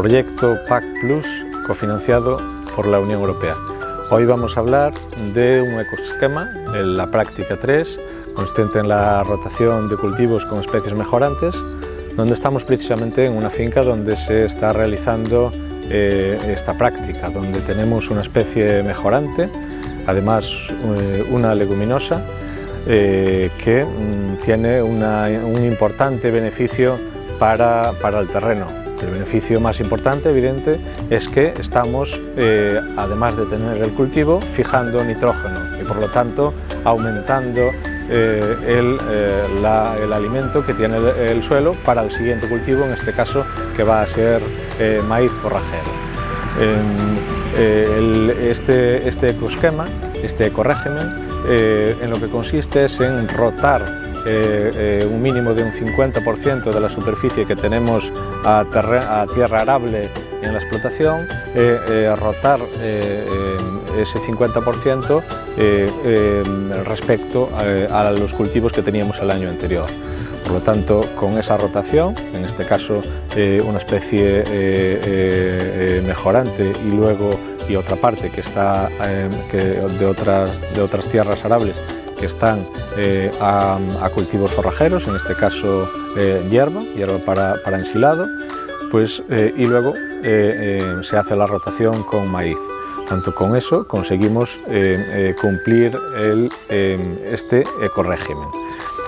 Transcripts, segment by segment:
proyecto PAC Plus cofinanciado por la Unión Europea. Hoy vamos a hablar de un ecosistema, la práctica 3, consistente en la rotación de cultivos con especies mejorantes, donde estamos precisamente en una finca donde se está realizando esta práctica, donde tenemos una especie mejorante, además una leguminosa, que tiene un importante beneficio para el terreno. El beneficio más importante, evidente, es que estamos, además de tener el cultivo, fijando nitrógeno y por lo tanto aumentando el alimento que tiene el suelo para el siguiente cultivo, en este caso que va a ser maíz forrajero. Este ecosquema, este ecorégimen, en lo que consiste es en rotar un mínimo de un 50% de la superficie que tenemos a tierra arable en la explotación, rotar ese 50% respecto a los cultivos que teníamos el año anterior. Por lo tanto, con esa rotación, en este caso una especie mejorante y otra parte que está de otras tierras arables que están a cultivos forrajeros, en este caso hierba para ensilado, pues, y luego se hace la rotación con maíz. Tanto con eso conseguimos cumplir este ecorégimen.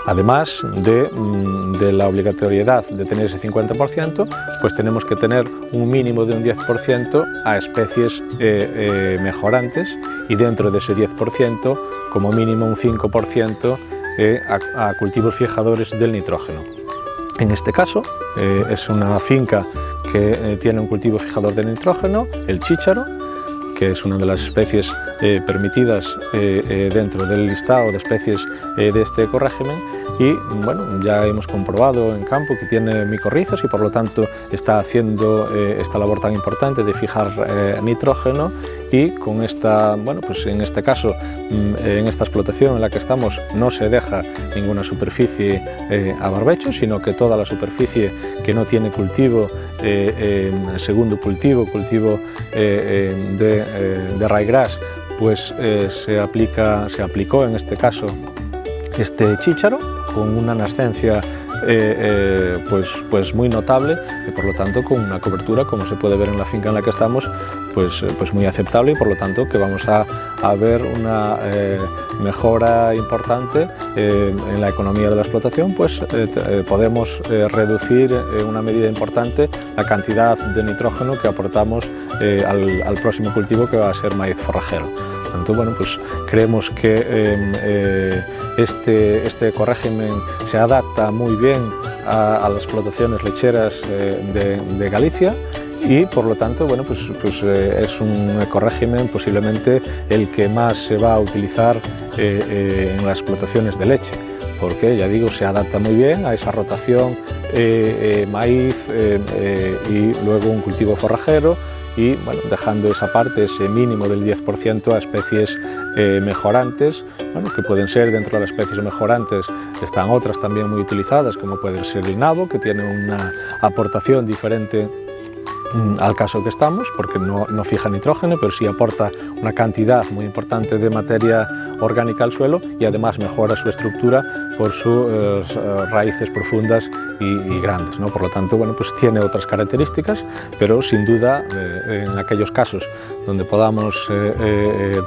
Además de la obligatoriedad de tener ese 50%, pues tenemos que tener un mínimo de un 10% a especies mejorantes y dentro de ese 10% como mínimo un 5% a cultivos fijadores del nitrógeno. En este caso es una finca que tiene un cultivo fijador de nitrógeno, el chícharo, que es una de las especies permitidas dentro del listado de especies de este ecorégimen, y bueno, ya hemos comprobado en campo que tiene micorrizas y por lo tanto está haciendo esta labor tan importante de fijar nitrógeno, y con esta, bueno, pues en este caso, en esta explotación en la que estamos, no se deja ninguna superficie a barbecho, sino que toda la superficie que no tiene cultivo, segundo cultivo de ryegrass, pues se aplicó en este caso este chícharo con una nascencia pues muy notable y por lo tanto con una cobertura, como se puede ver en la finca en la que estamos, pues muy aceptable, y por lo tanto que vamos a ver una mejora importante en la economía de la explotación, pues podemos reducir en una medida importante la cantidad de nitrógeno que aportamos al próximo cultivo, que va a ser maíz forrajero. Tanto, bueno, pues creemos que este ecorégimen se adapta muy bien a las explotaciones lecheras de Galicia, y por lo tanto, bueno, pues es un ecorégimen posiblemente el que más se va a utilizar en las explotaciones de leche, porque ya digo, se adapta muy bien a esa rotación maíz y luego un cultivo forrajero, y bueno, dejando esa parte, ese mínimo del 10% a especies mejorantes, bueno, que pueden ser, dentro de las especies mejorantes están otras también muy utilizadas, como puede ser el nabo, que tiene una aportación diferente al caso que estamos, porque no fija nitrógeno, pero sí aporta una cantidad muy importante de materia orgánica al suelo, y además mejora su estructura por sus raíces profundas y grandes, ¿no? Por lo tanto, bueno, pues tiene otras características, pero sin duda en aquellos casos donde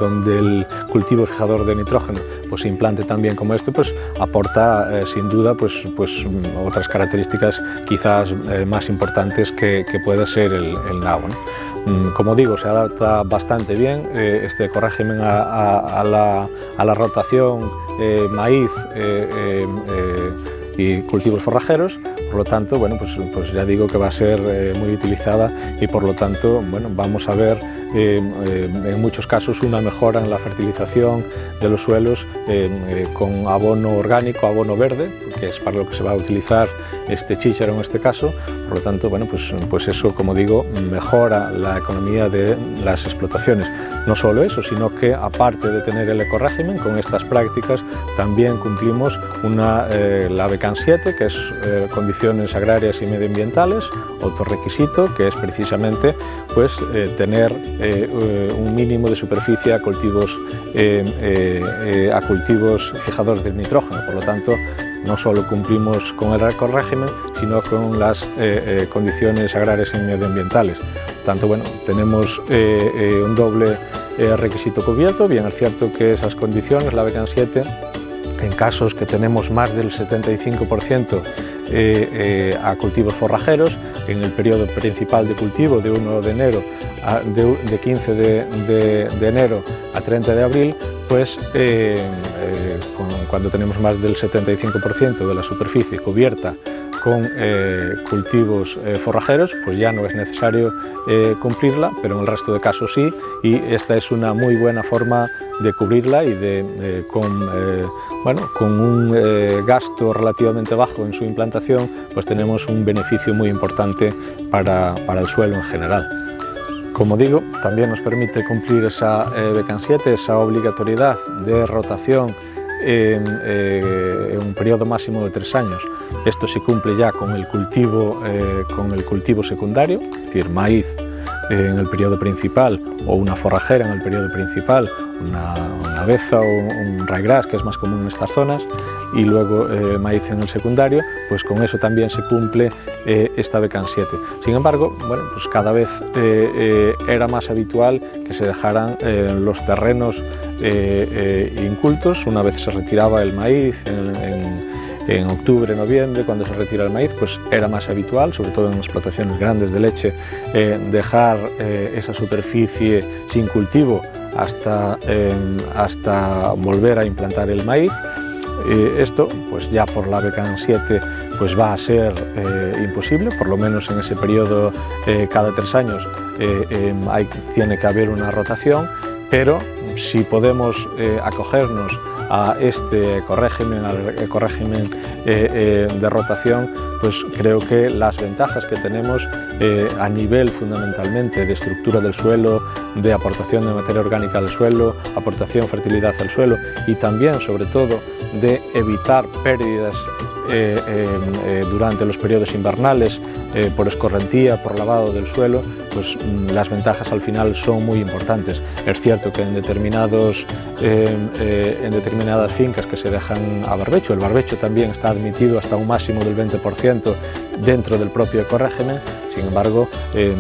donde el cultivo fijador de nitrógeno pues se implante también como este, pues aporta sin duda pues otras características quizás más importantes que puede ser el nabo, ¿no? Como digo, se adapta bastante bien este ecorégimen a la rotación maíz y cultivos forrajeros. Por lo tanto, bueno, pues ya digo que va a ser muy utilizada, y por lo tanto, bueno, vamos a ver en muchos casos una mejora en la fertilización de los suelos con abono orgánico, abono verde, que es para lo que se va a utilizar este chícharo en este caso. Por lo tanto, bueno, pues eso, como digo, mejora la economía de las explotaciones. No solo eso, sino que aparte de tener el ecorégimen, con estas prácticas también cumplimos la BECAN 7, que es condiciones agrarias y medioambientales, otro requisito que es precisamente pues, tener un mínimo de superficie a cultivos fijadores del nitrógeno. Por lo tanto, no solo cumplimos con el ecorégimen, sino con las condiciones agrarias y medioambientales. Tanto, bueno, tenemos un doble requisito cubierto. Bien, es cierto que esas condiciones, la BECAN 7, en casos que tenemos más del 75% a cultivos forrajeros, en el periodo principal de cultivo de 1 de enero de 15 de enero a 30 de abril, pues cuando tenemos más del 75% de la superficie cubierta con cultivos forrajeros, pues ya no es necesario cumplirla, pero en el resto de casos sí, y esta es una muy buena forma de cubrirla y con un gasto relativamente bajo en su implantación, pues tenemos un beneficio muy importante para el suelo en general. Como digo, también nos permite cumplir esa BECAN 7, esa obligatoriedad de rotación en un periodo máximo de 3 años. Esto se cumple ya con el cultivo secundario, es decir, maíz en el periodo principal o una forrajera en el periodo principal, una beza o un ryegrass, que es más común en estas zonas, y luego maíz en el secundario, pues con eso también se cumple esta BECAN 7. Sin embargo, bueno, pues cada vez era más habitual que se dejaran los terrenos incultos. Una vez se retiraba el maíz en octubre, noviembre, cuando se retira el maíz, pues era más habitual, sobre todo en explotaciones grandes de leche, dejar esa superficie sin cultivo hasta volver a implantar el maíz. Esto, pues ya por la BECAN 7, pues va a ser imposible, por lo menos en ese periodo cada 3 años tiene que haber una rotación, pero si podemos acogernos a este ecorégimen, al ecorégimen de rotación, pues creo que las ventajas que tenemos a nivel fundamentalmente de estructura del suelo, de aportación de materia orgánica al suelo, aportación de fertilidad al suelo y también, sobre todo, de evitar pérdidas durante los periodos invernales por escorrentía, por lavado del suelo, pues las ventajas al final son muy importantes. Es cierto que en determinadas fincas que se dejan a barbecho, el barbecho también está admitido hasta un máximo del 20% dentro del propio ecorégimen. Sin embargo,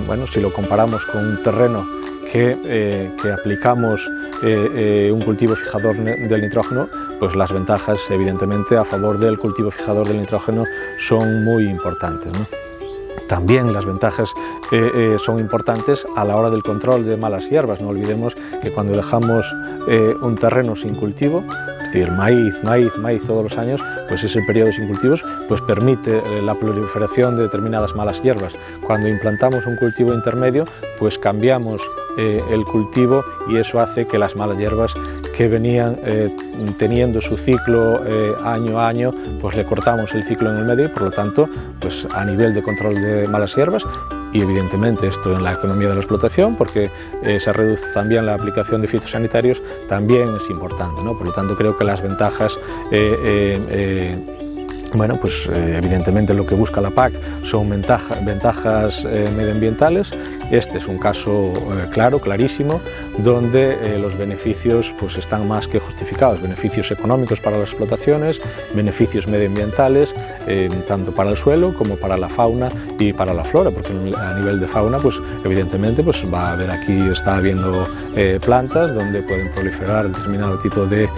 bueno, si lo comparamos con un terreno que aplicamos un cultivo fijador del nitrógeno, pues las ventajas evidentemente a favor del cultivo fijador del nitrógeno son muy importantes, ¿no? También las ventajas son importantes a la hora del control de malas hierbas. No olvidemos que cuando dejamos un terreno sin cultivo, es decir, maíz todos los años, pues ese periodo sin cultivos pues permite la proliferación de determinadas malas hierbas. Cuando implantamos un cultivo intermedio, pues cambiamos el cultivo y eso hace que las malas hierbas que venían teniendo su ciclo año a año, pues le cortamos el ciclo en el medio y por lo tanto, pues a nivel de control de malas hierbas, y evidentemente esto en la economía de la explotación, porque se reduce también la aplicación de fitosanitarios, también es importante, ¿no? Por lo tanto creo que las ventajas bueno, pues evidentemente lo que busca la PAC son ventajas medioambientales. Este es un caso clarísimo, donde los beneficios pues están más que justificados, beneficios económicos para las explotaciones, beneficios medioambientales, tanto para el suelo como para la fauna y para la flora, porque a nivel de fauna, pues evidentemente pues va a haber aquí, está habiendo plantas donde pueden proliferar determinado tipo de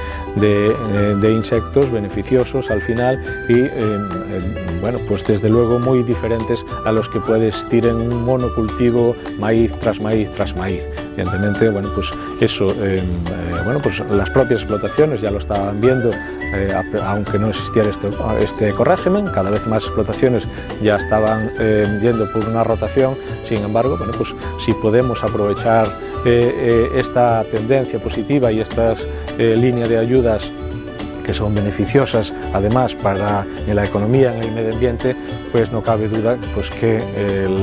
insectos beneficiosos al final y bueno, pues desde luego muy diferentes a los que puede existir en un monocultivo maíz tras maíz tras maíz. Evidentemente, bueno, pues eso, bueno, pues las propias explotaciones ya lo estaban viendo, aunque no existiera este ecorégimen, cada vez más explotaciones ya estaban yendo por una rotación. Sin embargo, bueno, pues si podemos aprovechar esta tendencia positiva y estas líneas de ayudas que son beneficiosas además para la economía, en el medio ambiente, pues no cabe duda pues que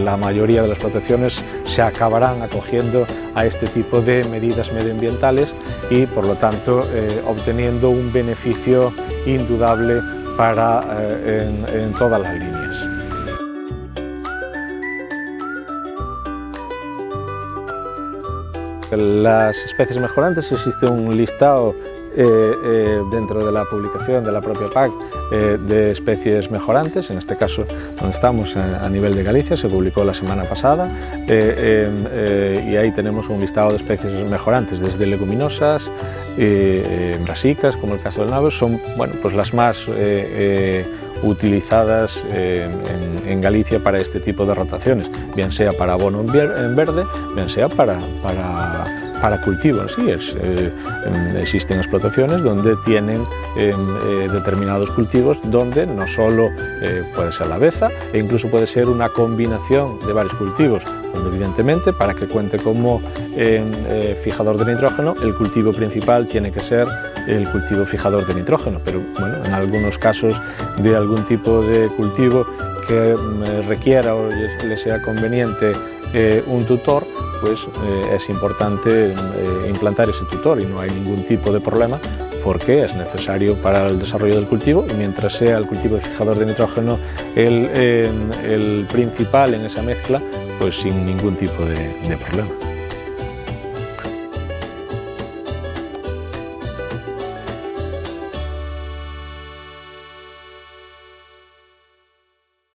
la mayoría de las explotaciones se acabarán acogiendo a este tipo de medidas medioambientales y por lo tanto obteniendo un beneficio indudable en todas las líneas. Las especies mejorantes, existe un listado dentro de la publicación de la propia PAC de especies mejorantes, en este caso donde estamos a nivel de Galicia, se publicó la semana pasada y ahí tenemos un listado de especies mejorantes, desde leguminosas, brasicas, como el caso del nabo, son pues las más utilizadas en Galicia para este tipo de rotaciones, bien sea para abono en verde, bien sea para cultivo en sí. Existen explotaciones donde tienen determinados cultivos donde no solo puede ser la beza, e incluso puede ser una combinación de varios cultivos, donde evidentemente para que cuente como fijador de nitrógeno el cultivo principal tiene que ser el cultivo fijador de nitrógeno, pero bueno, en algunos casos de algún tipo de cultivo que requiera o le sea conveniente un tutor, pues es importante implantar ese tutor y no hay ningún tipo de problema porque es necesario para el desarrollo del cultivo y mientras sea el cultivo de fijador de nitrógeno el principal en esa mezcla, pues sin ningún tipo de problema.